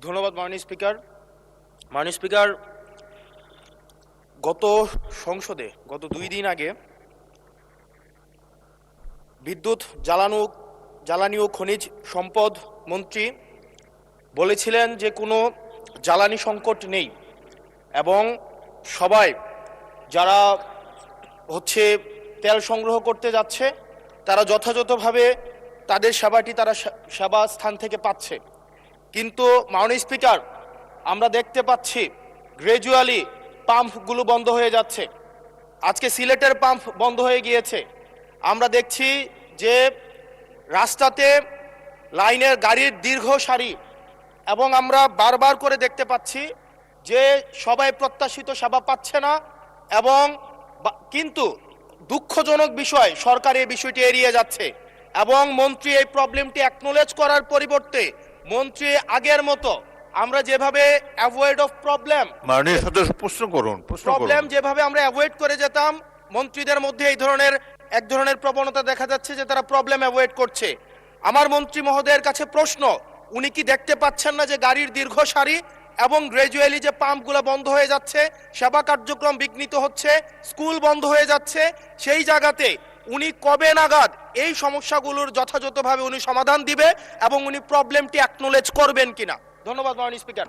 ধন্যবাদ মাননীয় স্পিকার। মাননীয় স্পিকার, গত সংসদে গত 2 দিন আগে বিদ্যুৎ জ্বালানি ও খনিজ সম্পদ মন্ত্রী বলেছিলেন যে কোনো জ্বালানি সংকট নেই এবং সবাই যারা তেল সংগ্রহ করতে যাচ্ছে তারা যথাযথভাবে তাদের সেবা স্থান থেকে পাচ্ছে। কিন্তু মাননীয় স্পিকার, আমরা দেখতে পাচ্ছি গ্র্যাজুয়ালি পাম্পগুলো বন্ধ হয়ে যাচ্ছে। আজকে সিলেটের পাম্প বন্ধ হয়ে গিয়েছে। আমরা দেখছি যে রাস্তাতে লাইনের গাড়ির দীর্ঘ সারি এবং আমরা বারবার করে দেখতে পাচ্ছি যে সবাই প্রত্যাশিত সেবা পাচ্ছে না এবং কিন্তু দুঃখজনক বিষয়, সরকার এই বিষয়টি এড়িয়ে যাচ্ছে এবং মন্ত্রী এই প্রবলেমটি অ্যাকনোলেজ করার পরিবর্তে মন্ত্রী আগের মতো আমরা যেভাবে অ্যাভয়েড অফ প্রবলেম মাননীয় সদস্য প্রবলেম যেভাবে আমরা অ্যাভয়েড করে যেতাম, মন্ত্রীদের মধ্যে এক ধরনের প্রবণতা দেখা যাচ্ছে যে তারা প্রবলেম অ্যাভয়েড করছে। আমার মন্ত্রী মহোদয়ের কাছে প্রশ্ন, উনি কি দেখতে পাচ্ছেন না যে গাড়ির দীর্ঘ সারি এবং গ্র্যাজুয়ালি যে পাম্পগুলো বন্ধ হয়ে যাচ্ছে, সেবা কার্যক্রম বিঘ্নিত হচ্ছে, স্কুল বন্ধ হয়ে যাচ্ছে? সেই জায়গাতে উনি কবে নাগাদ এই সমস্যাগুলোর যথাযথভাবে উনি সমাধান দিবে এবং উনি প্রবলেমটি অ্যাকনোলেজ করবেন কিনা? ধন্যবাদ মাননীয় স্পিকার।